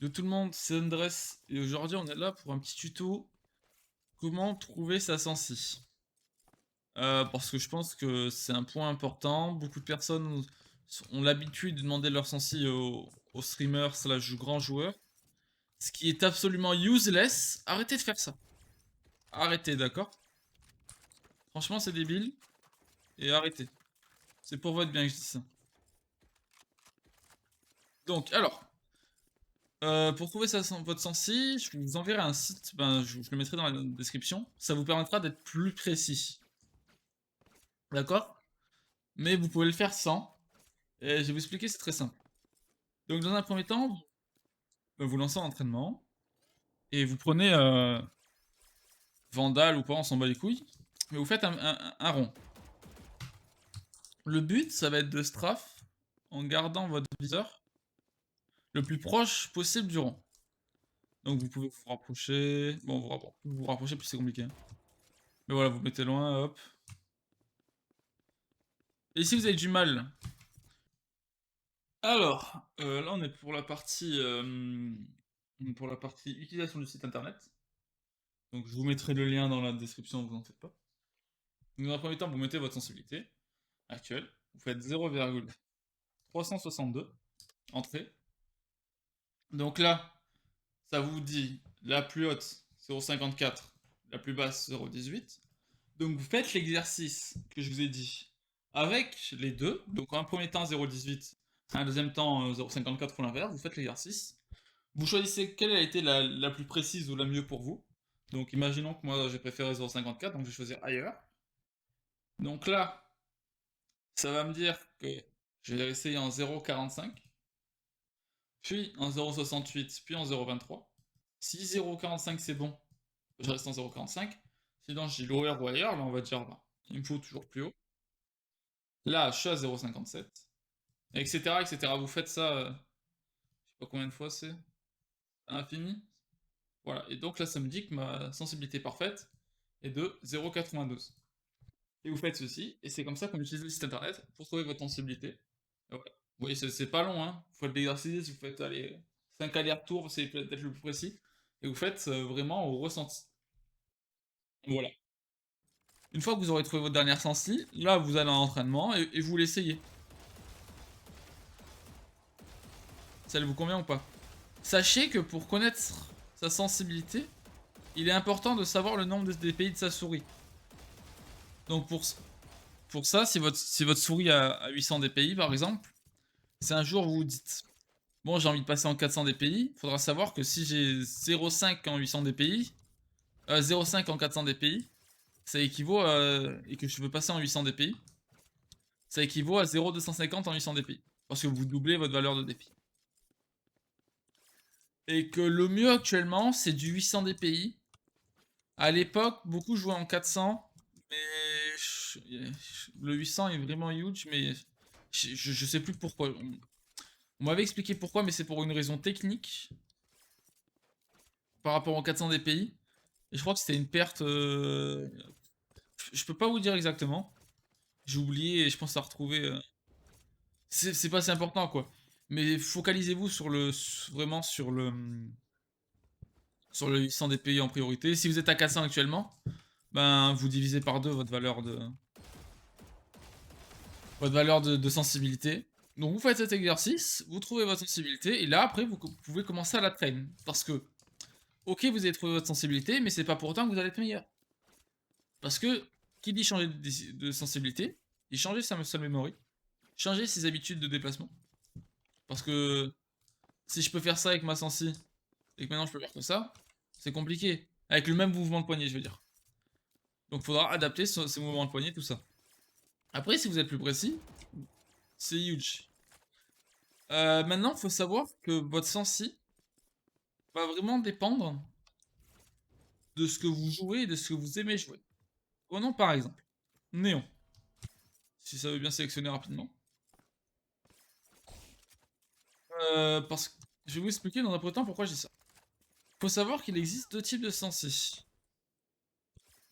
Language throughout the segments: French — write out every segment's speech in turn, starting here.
De tout le monde, c'est Andress et aujourd'hui on est là pour un petit tuto comment trouver sa sensi. Parce que je pense que c'est un point important. Beaucoup de personnes ont l'habitude de demander leur sensi aux streamers slash grands joueurs. Ce qui est absolument useless. Arrêtez de faire ça. Arrêtez, d'accord? Franchement c'est débile. Et arrêtez. C'est pour votre bien que je dis ça. Donc alors, pour trouver votre sensi, je vous enverrai un site, je le mettrai dans la description. Ça vous permettra d'être plus précis. D'accord? Mais vous pouvez le faire sans. Et je vais vous expliquer, c'est très simple. Donc dans un premier temps, vous lancez en entraînement. Et vous prenez Vandal ou pas, on s'en bat les couilles. Mais vous faites un rond. Le but, ça va être de strafe en gardant votre viseur le plus proche possible du rond. Donc vous pouvez vous rapprocher. Bon, plus vous rapprochez, plus c'est compliqué. Mais voilà, vous mettez loin, hop. Et si vous avez du mal. Alors, là on est pour la partie utilisation du site internet. Donc je vous mettrai le lien dans la description, vous en faites pas. Donc, dans un premier temps, vous mettez votre sensibilité actuelle. Vous faites 0,362 entrée. Donc là, ça vous dit la plus haute 0,54, la plus basse 0,18. Donc vous faites l'exercice que je vous ai dit avec les deux. Donc en un premier temps 0,18, un deuxième temps 0,54 ou l'inverse. Vous faites l'exercice. Vous choisissez quelle a été la plus précise ou la mieux pour vous. Donc imaginons que moi j'ai préféré 0,54, donc je vais choisir ailleurs. Donc là, ça va me dire que je vais essayer en 0,45, puis en 0,68, puis en 0,23. Si 0,45 c'est bon, je reste en 0,45. Sinon, je dis lower ou ailleurs, là on va dire 20. Il me faut toujours plus haut. Là, je suis à 0,57, etc., etc. Vous faites ça, je sais pas combien de fois c'est, à l'infini. Voilà, et donc là, ça me dit que ma sensibilité parfaite est de 0,92. Et vous faites ceci, et c'est comme ça qu'on utilise le site internet pour trouver votre sensibilité. Et voilà. Vous voyez, c'est pas long, hein. Vous faites l'exercice, vous faites allez, 5 allers-retours, c'est peut-être le plus précis, et vous faites vraiment au ressenti. Voilà. Une fois que vous aurez trouvé votre dernière sensi, là vous allez en entraînement et vous l'essayez. Ça vous convient ou pas? Sachez que pour connaître sa sensibilité, il est important de savoir le nombre de DPI de sa souris. Donc pour ça, si votre souris a 800 DPI par exemple, c'est un jour vous vous dites bon, j'ai envie de passer en 400 DPI, faudra savoir que si j'ai 0,5 en 800 DPI, 0,5 en 400 DPI, ça équivaut et que je veux passer en 800 DPI, ça équivaut à 0,250 en 800 DPI. Parce que vous doublez votre valeur de DPI. Et que le mieux actuellement, c'est du 800 DPI. À l'époque, beaucoup jouaient en 400, mais le 800 est vraiment huge, mais je sais plus pourquoi. On m'avait expliqué pourquoi, mais c'est pour une raison technique par rapport aux 400 DPI. Et je crois que c'était une perte. Je peux pas vous dire exactement. J'ai oublié et je pense à retrouver. C'est pas si important quoi. Mais focalisez-vous sur vraiment sur le 800 DPI en priorité. Si vous êtes à 400 actuellement, ben vous divisez par deux votre valeur de sensibilité. Donc vous faites cet exercice, vous trouvez votre sensibilité et là après vous pouvez commencer à la train parce que ok vous avez trouvé votre sensibilité mais c'est pas pour autant que vous allez être meilleur. Parce que qui dit changer de sensibilité, il changer sa muscle memory, changer ses habitudes de déplacement. Parce que si je peux faire ça avec ma sensi et que maintenant je peux faire que ça, c'est compliqué. Avec le même mouvement de poignet, je veux dire. Donc il faudra adapter ces mouvements de poignet, tout ça. Après, si vous êtes plus précis, c'est huge. Maintenant, il faut savoir que votre sensi va vraiment dépendre de ce que vous jouez et de ce que vous aimez jouer. Prenons par exemple Néon. Si ça veut bien sélectionner rapidement. Parce que je vais vous expliquer dans un premier temps pourquoi je dis ça. Il faut savoir qu'il existe deux types de sensi.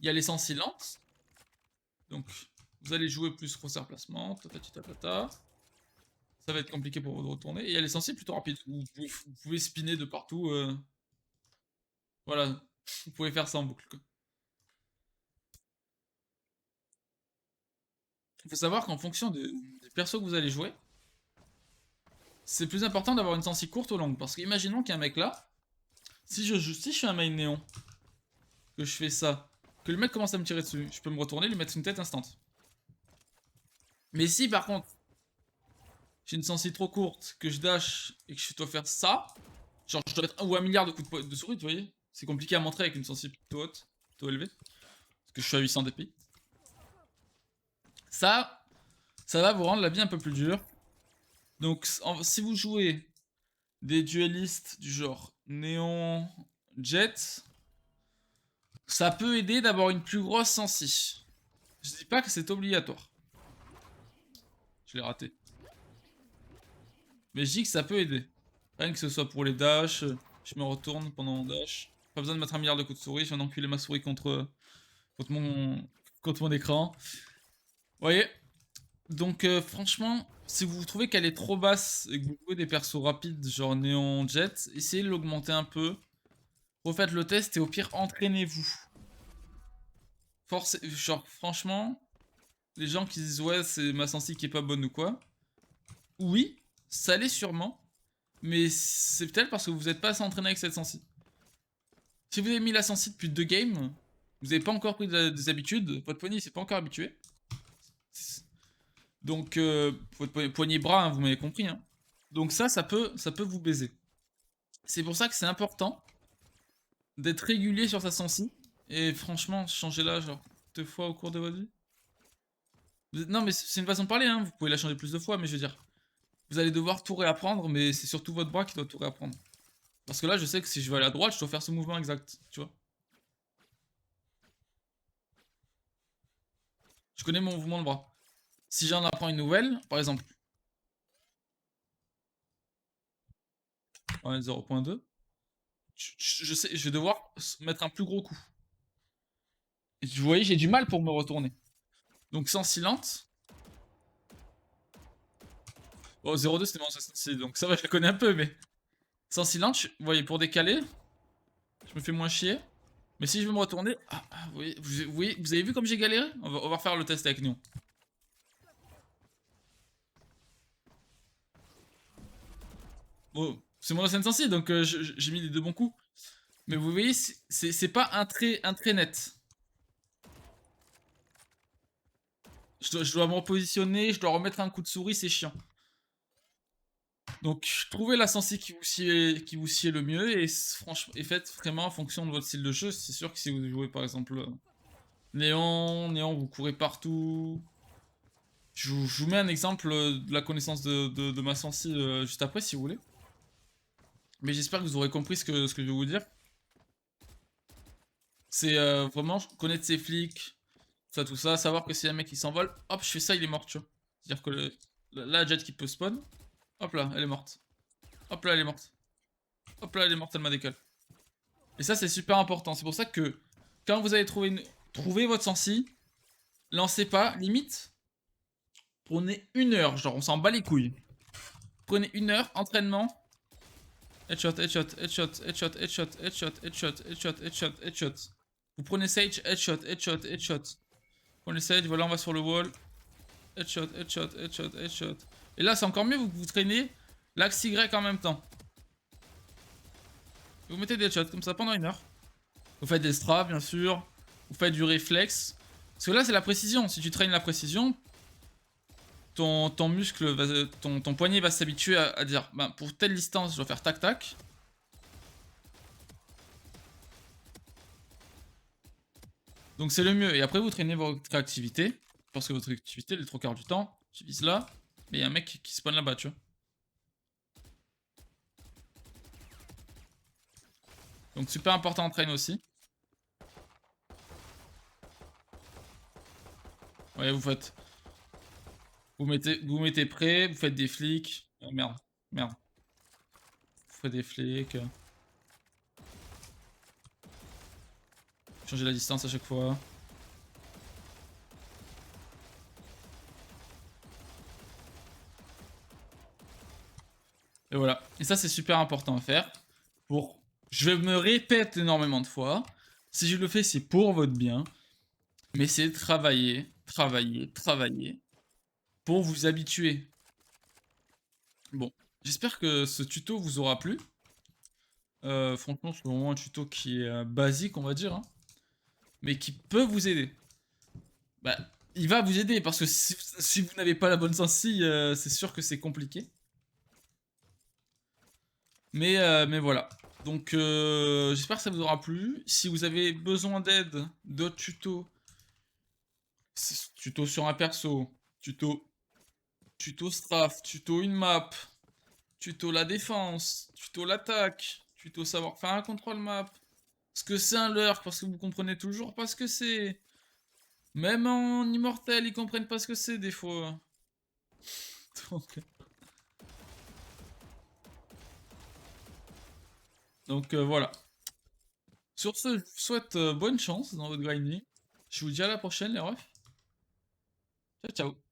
Il y a les sensi lentes. Donc, vous allez jouer plus crosshair placement, tatati tatata. ça va être compliqué pour vous de retourner. Et il y a les sensibles plutôt rapides. Vous pouvez spinner de partout. Voilà, vous pouvez faire ça en boucle, quoi. Il faut savoir qu'en fonction des persos que vous allez jouer, c'est plus important d'avoir une sensi courte ou longue. Parce qu'imaginons qu'il y a un mec là, si je suis un main néon, que je fais ça, que le mec commence à me tirer dessus, je peux me retourner, lui mettre une tête instant. Mais si par contre, j'ai une sensi trop courte, que je dash et que je dois faire ça, genre je dois mettre 1 ou 1 milliard de coups de souris, vous voyez. C'est compliqué à montrer avec une sensi plutôt haute, plutôt élevée. Parce que je suis à 800 DPI. Ça va vous rendre la vie un peu plus dure. Donc si vous jouez des duellistes du genre Néon, Jet, ça peut aider d'avoir une plus grosse sensi. Je dis pas que c'est obligatoire. Je l'ai raté. Mais je dis que ça peut aider. Rien que ce soit pour les dash, je me retourne pendant mon dash. Pas besoin de mettre 1 milliard de coups de souris, je viens d'enculer ma souris contre mon écran. Vous voyez. Donc franchement, si vous trouvez qu'elle est trop basse et que vous jouez des persos rapides, genre Néon Jet, essayez de l'augmenter un peu. Refaites le test et au pire, entraînez-vous. Genre franchement, les gens qui disent ouais c'est ma sensi qui est pas bonne ou quoi. Oui, ça l'est sûrement. Mais c'est peut-être parce que vous n'êtes pas assez entraîné avec cette sensi. Si vous avez mis la sensi depuis 2 games, vous n'avez pas encore pris des habitudes, votre poignet s'est pas encore habitué. Donc, votre poignet bras, hein, vous m'avez compris. Hein. Donc ça peut vous baiser. C'est pour ça que c'est important d'être régulier sur sa sensi. Et franchement, changez-la genre 2 fois au cours de votre vie. Non mais c'est une façon de parler, hein. Vous pouvez la changer plus de fois, mais je veux dire, vous allez devoir tout réapprendre, mais c'est surtout votre bras qui doit tout réapprendre. Parce que là, je sais que si je vais aller à droite, je dois faire ce mouvement exact, tu vois. Je connais mon mouvement de bras. Si j'en apprends une nouvelle, par exemple, ouais, 0.2, je sais, je vais devoir mettre un plus gros coup. Et vous voyez, j'ai du mal pour me retourner. Donc sans silente. Oh, 0.2 c'était mon assassin, donc ça va, je la connais un peu, mais... Sans silence, vous voyez, pour décaler, je me fais moins chier. Mais si je veux me retourner... vous avez vu comme j'ai galéré on va refaire le test avec nous. Bon, c'est mon ancienne sensi, donc j'ai mis les 2 bons coups. Mais vous voyez, c'est pas un trait net. Je dois me repositionner, je dois remettre un coup de souris, c'est chiant. Donc, trouvez la sensi qui vous sied le mieux et franchement, et faites vraiment en fonction de votre style de jeu. C'est sûr que si vous jouez par exemple Néon, vous courez partout. Je vous mets un exemple de la connaissance de ma sensi juste après si vous voulez. Mais j'espère que vous aurez compris ce que je vais vous dire. C'est vraiment connaître ses flics, tout ça, savoir que si y a un mec qui s'envole, hop, je fais ça, il est mort, tu vois. C'est-à-dire que la jet qui peut spawn, hop là, elle est morte. Hop là, elle est morte. Hop là, elle est morte, elle m'a décalé. Et ça, c'est super important. C'est pour ça que quand vous allez trouver votre sensi, lancez pas, limite, prenez 1 heure, genre on s'en bat les couilles. Prenez 1 heure, entraînement. Headshot, headshot, headshot, headshot, headshot, headshot, headshot, headshot, headshot, headshot. Vous prenez Sage, headshot, headshot, headshot. Prenez Sage, voilà, on va sur le wall. Headshot, headshot, headshot, headshot. Et là, c'est encore mieux, vous traînez l'axe Y en même temps. Vous mettez des headshots comme ça pendant 1 heure. Vous faites des straps, bien sûr. Vous faites du réflexe. Parce que là, c'est la précision. Si tu traînes la précision, ton muscle, ton poignet va s'habituer à dire bah, pour telle distance, je dois faire tac-tac. Donc c'est le mieux. Et après, vous traînez votre réactivité. Parce que votre réactivité, les 3 quarts du temps, tu vises là. Mais il y a un mec qui spawn là-bas, tu vois. Donc super important en train aussi. Ouais, vous mettez prêt, vous faites des flics. Oh, merde. Vous faites des flics. Changez la distance à chaque fois. voilà. Et ça, c'est super important à faire. Je me répète énormément de fois. Si je le fais, c'est pour votre bien. Mais c'est travailler, travailler, travailler pour vous habituer. Bon, j'espère que ce tuto vous aura plu. Franchement, c'est vraiment un tuto qui est basique, on va dire, hein, mais qui peut vous aider. Bah, il va vous aider parce que si vous n'avez pas la bonne sensi, c'est sûr que c'est compliqué. Mais voilà. Donc, j'espère que ça vous aura plu. Si vous avez besoin d'aide, d'autres tutos, tuto sur un perso, tuto strafe, tuto une map, tuto la défense, tuto l'attaque, tuto savoir faire un contrôle map, ce que c'est un lurk parce que vous comprenez toujours pas ce que c'est. Même en immortel, ils comprennent pas ce que c'est des fois. Donc, voilà. Sur ce, je vous souhaite bonne chance dans votre grinding. Je vous dis à la prochaine les refs. Ciao ciao.